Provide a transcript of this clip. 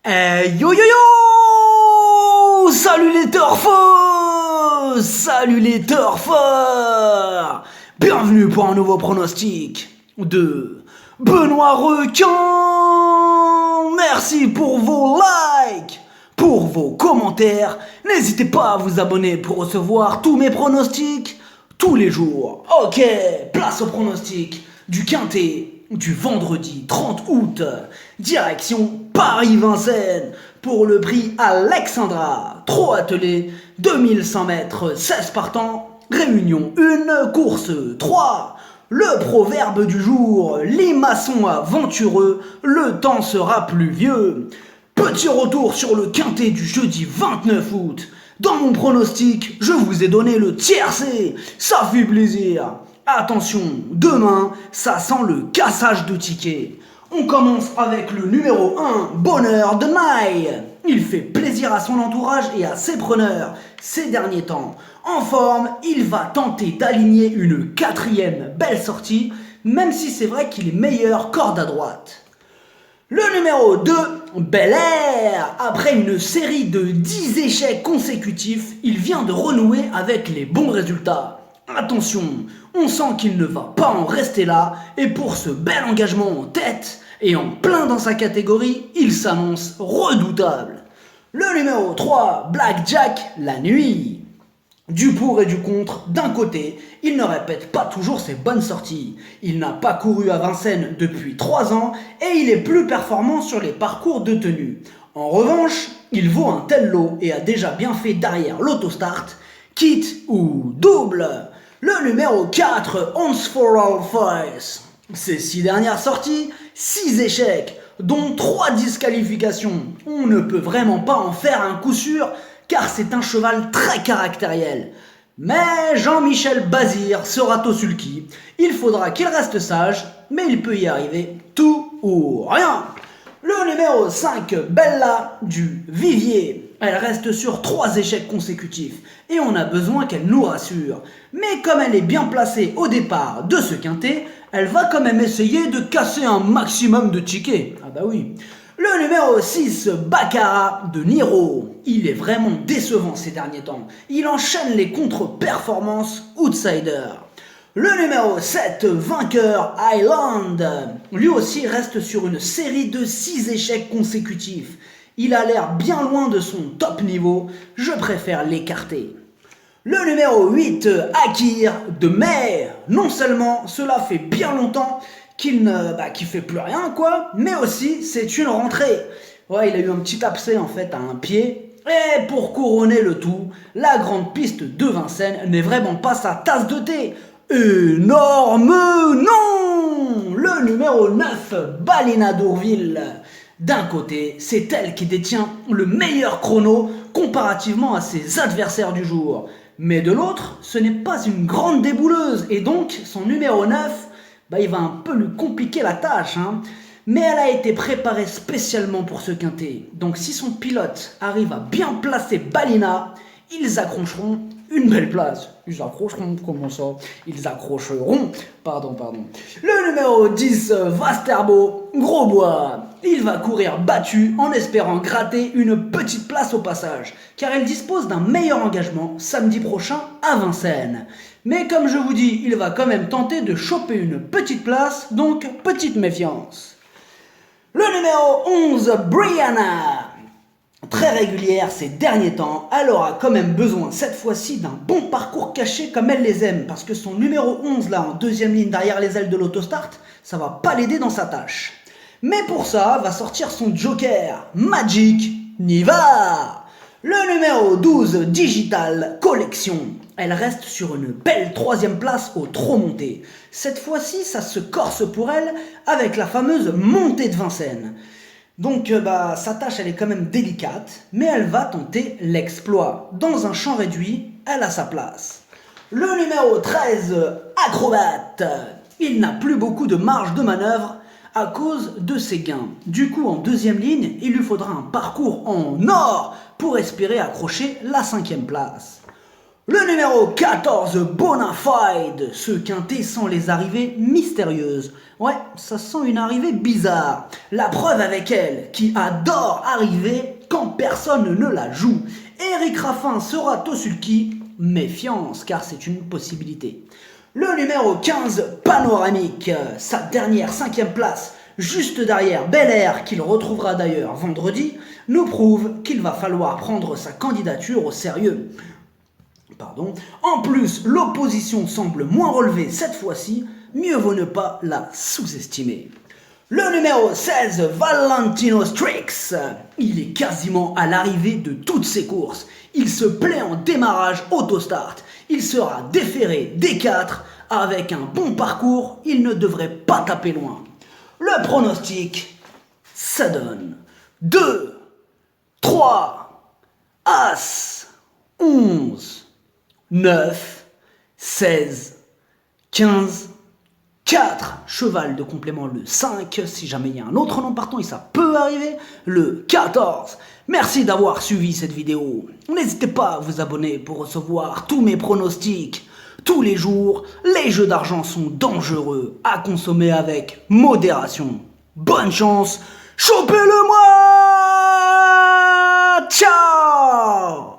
Yo yo yo! Salut les turfos! Salut les turfeurs! Bienvenue pour un nouveau pronostic de Benoît Requin! Merci pour vos likes, pour vos commentaires. N'hésitez pas à vous abonner pour recevoir tous mes pronostics tous les jours. Ok, place au pronostic du Quintet du vendredi 30 août. Direction Paris-Vincennes pour le prix Alexandra. Trot attelé, 2100 mètres, 16 partants. Réunion 1, course 3. Le proverbe du jour, limaçon aventureux, le temps sera pluvieux. Petit retour sur le Quintet du jeudi 29 août. Dans mon pronostic, je vous ai donné le tiercé. Ça fait plaisir. Attention, demain, ça sent le cassage de tickets. On commence avec le numéro 1, Bonheur de Maille. Il fait plaisir à son entourage et à ses preneurs ces derniers temps. En forme, il va tenter d'aligner une 4e belle sortie, même si c'est vrai qu'il est meilleur corde à droite. Le numéro 2, Bel Air. Après une série de 10 échecs consécutifs, il vient de renouer avec les bons résultats. Attention, on sent qu'il ne va pas en rester là, et pour ce bel engagement en tête, et en plein dans sa catégorie, il s'annonce redoutable. Le numéro 3, Blackjack, la nuit. Du pour et du contre, d'un côté, il ne répète pas toujours ses bonnes sorties. Il n'a pas couru à Vincennes depuis 3 ans et il est plus performant sur les parcours de tenue. En revanche, il vaut un tel lot et a déjà bien fait derrière l'autostart, quitte ou double. Le numéro 4, Once for All Fights. Ses 6 dernières sorties, 6 échecs, dont 3 disqualifications. On ne peut vraiment pas en faire un coup sûr, car c'est un cheval très caractériel. Mais Jean-Michel Bazir sera au sulky. Il faudra qu'il reste sage, mais il peut y arriver tout ou rien. Le numéro 5, Bella du Vivier. Elle reste sur 3 échecs consécutifs et on a besoin qu'elle nous rassure. Mais comme elle est bien placée au départ de ce quintet, elle va quand même essayer de casser un maximum de tickets. Ah bah oui. Le numéro 6, Baccarat de Niro. Il est vraiment décevant ces derniers temps. Il enchaîne les contre-performances outsider. Le numéro 7, Vainqueur Island. Lui aussi reste sur une série de 6 échecs consécutifs. Il a l'air bien loin de son top niveau. Je préfère l'écarter. Le numéro 8, Akir de Mer. Non seulement cela fait bien longtemps qu'il fait plus rien quoi, mais aussi c'est une rentrée. Ouais, il a eu un petit abcès en fait à un pied. Et pour couronner le tout, la grande piste de Vincennes n'est vraiment pas sa tasse de thé. Énorme non. Le numéro 9, Balina d'Ourville. D'un côté, c'est elle qui détient le meilleur chrono comparativement à ses adversaires du jour. Mais de l'autre, ce n'est pas une grande débouleuse et donc son numéro 9, il va un peu lui compliquer la tâche. Mais elle a été préparée spécialement pour ce quintet. Donc si son pilote arrive à bien placer Balina, ils accrocheront une belle place. Ils accrocheront, comment ça? Ils accrocheront, pardon. Le numéro 10, Vasterbo, Grosbois. Il va courir battu en espérant gratter une petite place au passage, car elle dispose d'un meilleur engagement samedi prochain à Vincennes. Mais comme je vous dis, il va quand même tenter de choper une petite place, donc petite méfiance. Le numéro 11, Brianna. Très régulière ces derniers temps, elle aura quand même besoin cette fois-ci d'un bon parcours caché comme elle les aime, parce que son numéro 11 là en deuxième ligne derrière les ailes de l'autostart, ça va pas l'aider dans sa tâche. Mais pour ça, va sortir son joker, Magic Niva. Le numéro 12, Digital Collection. Elle reste sur une belle 3e place au trot monté. Cette fois-ci, ça se corse pour elle avec la fameuse montée de Vincennes. Donc sa tâche elle est quand même délicate, mais elle va tenter l'exploit. Dans un champ réduit, elle a sa place. Le numéro 13, Acrobate. Il n'a plus beaucoup de marge de manœuvre à cause de ses gains. Du coup, en deuxième ligne, il lui faudra un parcours en or pour espérer accrocher la 5e place. Le numéro 14, Bonafide, ce quintet sans les arrivées mystérieuses. Ouais, ça sent une arrivée bizarre. La preuve avec elle, qui adore arriver quand personne ne la joue. Eric Raffin sera au sulky, méfiance car c'est une possibilité. Le numéro 15, Panoramique, sa dernière 5e place, juste derrière Bel Air, qu'il retrouvera d'ailleurs vendredi, nous prouve qu'il va falloir prendre sa candidature au sérieux. En plus, l'opposition semble moins relevée cette fois-ci, mieux vaut ne pas la sous-estimer. Le numéro 16, Valentino Strix, il est quasiment à l'arrivée de toutes ses courses. Il se plaît en démarrage autostart. Il sera déféré D4. Avec un bon parcours, il ne devrait pas taper loin. Le pronostic, ça donne 2, 3, As, 11, 9, 16, 15, 4, cheval de complément le 5, si jamais il y a un autre nom partant et ça peut arriver, le 14. Merci d'avoir suivi cette vidéo. N'hésitez pas à vous abonner pour recevoir tous mes pronostics. Tous les jours, les jeux d'argent sont dangereux, à consommer avec modération. Bonne chance, chopez-le moi! Ciao!